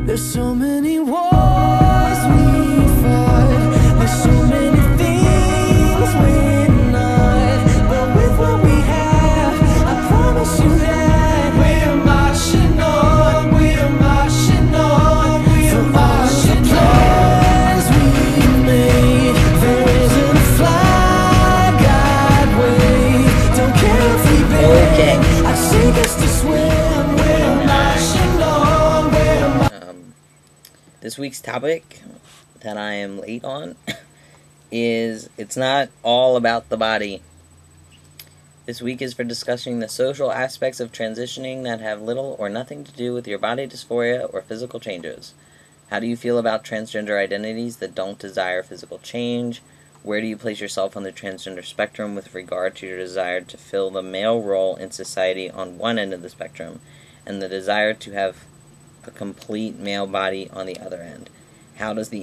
There's so many wars we fought. There's so many things we're not. But with what we have, I promise you that we're marching on. We're marching on. We're marching on. For all the plans we made, there isn't a flag I'd wave. Don't care if we beg. I'd sink us to swim. We're marching on. This week's topic that I am late on is it's not all about the body. This week is for discussing the social aspects of transitioning that have little or nothing to do with your body dysphoria or physical changes. How do you feel about transgender identities that don't desire physical change? Where do you place yourself on the transgender spectrum with regard to your desire to fill the male role in society on one end of the spectrum, and the desire to have a complete male body on the other end? How does this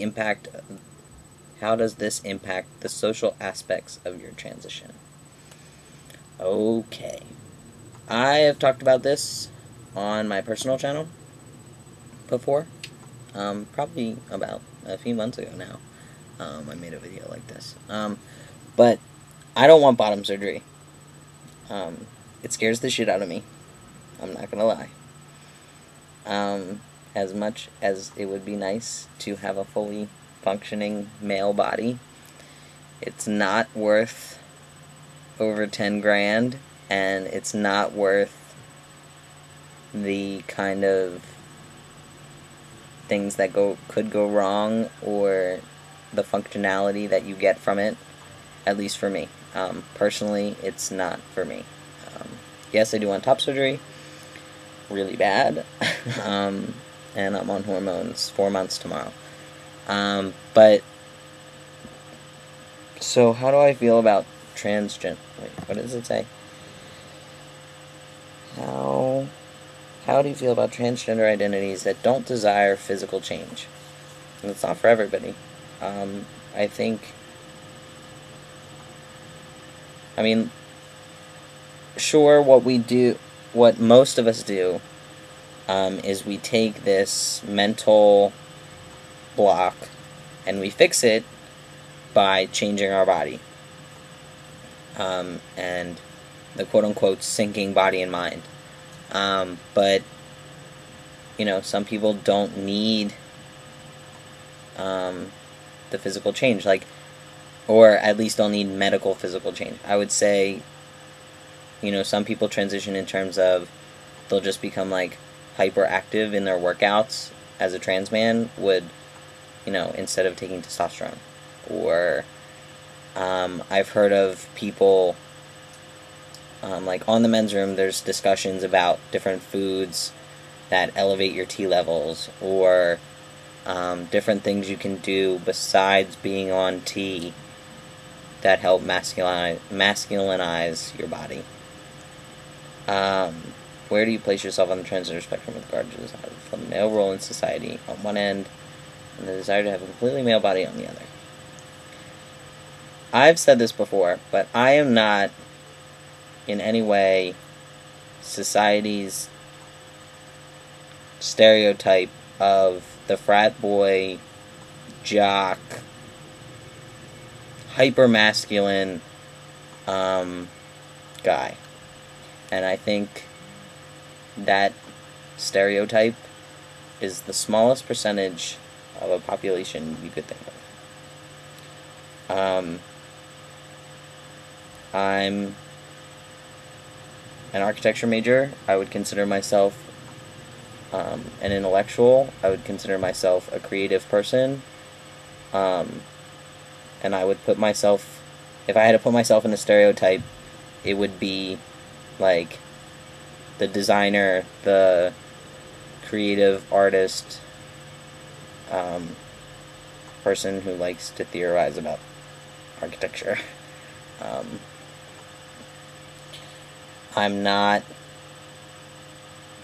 impact the social aspects of your transition? Okay. I have talked about this on my personal channel before. Probably about a few months ago now. I made a video like this. But I don't want bottom surgery. It scares the shit out of me. I'm not gonna lie. As much as it would be nice to have a fully functioning male body, it's not worth over 10 grand, and it's not worth the kind of things that could go wrong, or the functionality that you get from it, at least for me. Personally, it's not for me. Yes, I do want top surgery, really bad, and I'm on hormones 4 months tomorrow. But so how do I feel about transgender? Wait, what does it say? How do you feel about transgender identities that don't desire physical change? And it's not for everybody. I think, I mean, sure, what most of us do, is we take this mental block and we fix it by changing our body, and the quote-unquote sinking body and mind. But you know, some people don't need the physical change, or at least don't need medical physical change. I would say, you know, some people transition in terms of they'll just become like hyperactive in their workouts as a trans man would, you know, instead of taking testosterone. Or I've heard of people, like on the men's room, there's discussions about different foods that elevate your T levels, or different things you can do besides being on T that help masculinize your body. Where do you place yourself on the transgender spectrum with regard to desire for the male role in society on one end, and the desire to have a completely male body on the other? I've said this before, but I am not in any way society's stereotype of the frat boy, jock, hyper-masculine guy. And I think that stereotype is the smallest percentage of a population you could think of. I'm an architecture major. I would consider myself an intellectual. I would consider myself a creative person. And I would put myself, if I had to put myself in a stereotype, it would be like the designer, the creative artist, person who likes to theorize about architecture. I'm not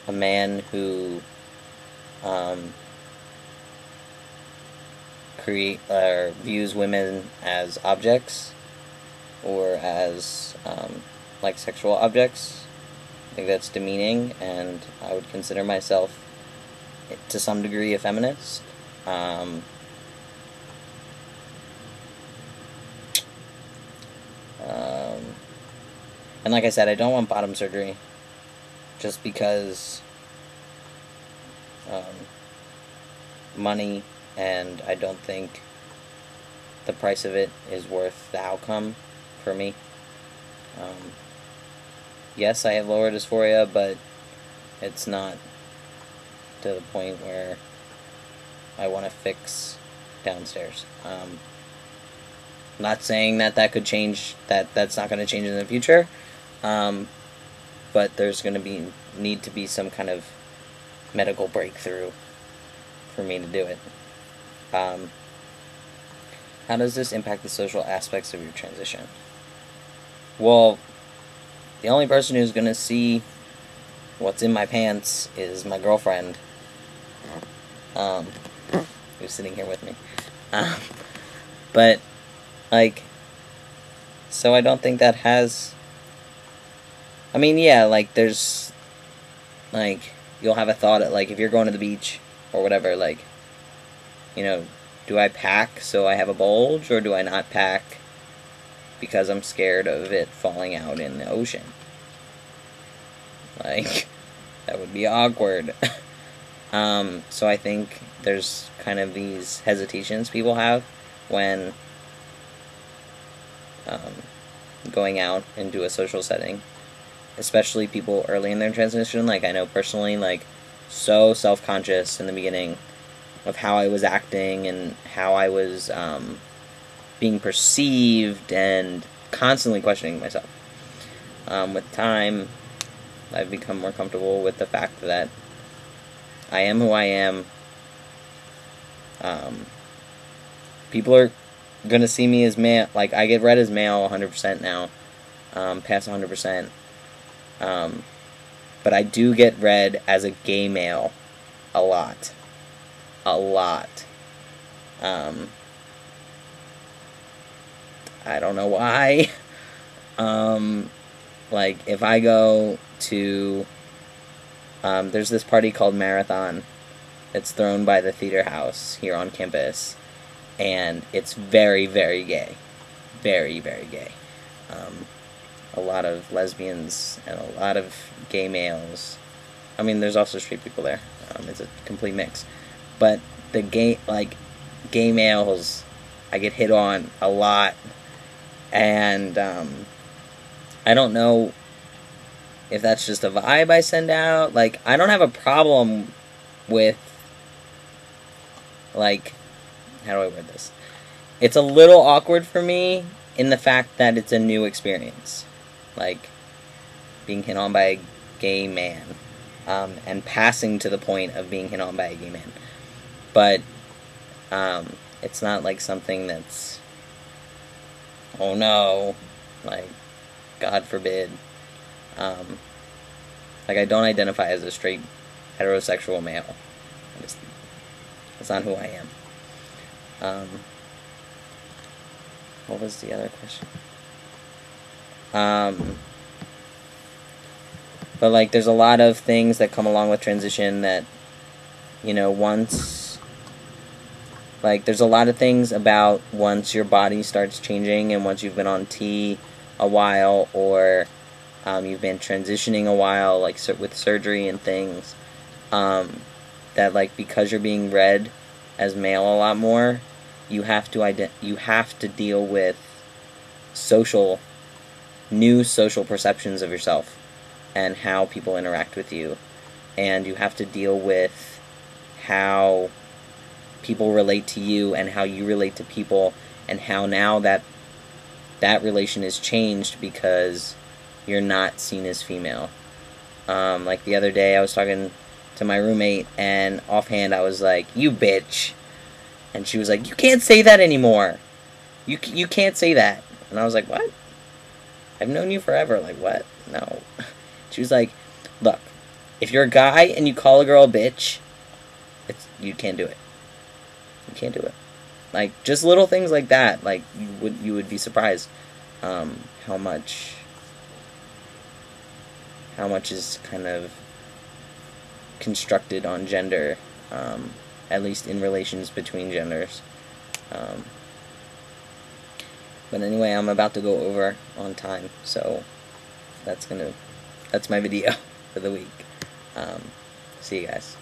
a man who views women as objects, or as like sexual objects. I think that's demeaning, and I would consider myself to some degree a feminist. Um, um, and like I said, I don't want bottom surgery, just because money, and I don't think the price of it is worth the outcome for me. Yes, I have lower dysphoria, but it's not to the point where I want to fix downstairs. Not saying that that could change, that's not going to change in the future, but there's going to need to be some kind of medical breakthrough for me to do it. How does this impact the social aspects of your transition? Well, the only person who's going to see what's in my pants is my girlfriend, who's sitting here with me. But, like, so I don't think that has... I mean, yeah, like, there's, like, you'll have a thought at, like, if you're going to the beach or whatever, like, you know, do I pack so I have a bulge, or do I not pack because I'm scared of it falling out in the ocean? Like, that would be awkward. So I think there's kind of these hesitations people have when going out into a social setting, especially people early in their transition. Like, I know personally, like, so self-conscious in the beginning of how I was acting and how I was being perceived, and constantly questioning myself. With time, I've become more comfortable with the fact that I am who I am. People are gonna see me as male. Like, I get read as male 100% now, past 100%. But I do get read as a gay male a lot. A lot. I don't know why. Like, if I go to... there's this party called Marathon. It's thrown by the theater house here on campus. And it's very, very gay. Very, very gay. A lot of lesbians and a lot of gay males. I mean, there's also straight people there. It's a complete mix. But the gay males, I get hit on a lot. And I don't know if that's just a vibe I send out. Like, I don't have a problem with, like, how do I word this? It's a little awkward for me in the fact that it's a new experience. Like, being hit on by a gay man. And passing to the point of being hit on by a gay man. But it's not like something that's, oh no, like, God forbid. Like, I don't identify as a straight heterosexual male. That's not who I am. What was the other question? But, like, there's a lot of things that come along with transition that, you know, once... Like, there's a lot of things about once your body starts changing, and once you've been on T a while, or you've been transitioning a while, like, with surgery and things, that, like, because you're being read as male a lot more, you have to deal with new social perceptions of yourself and how people interact with you, and you have to deal with how people relate to you and how you relate to people, and how now that relation is changed because you're not seen as female. Like, the other day I was talking to my roommate, and offhand I was like, "You bitch," and she was like, "You can't say that anymore. You can't say that." And I was like, "What? I've known you forever." Like, what? No. She was like, "Look, if you're a guy and you call a girl a bitch, you can't do it. You can't do it." Like, just little things like that. Like, you would be surprised how much is kind of constructed on gender at least in relations between genders. But anyway, I'm about to go over on time, so that's my video for the week. See you guys.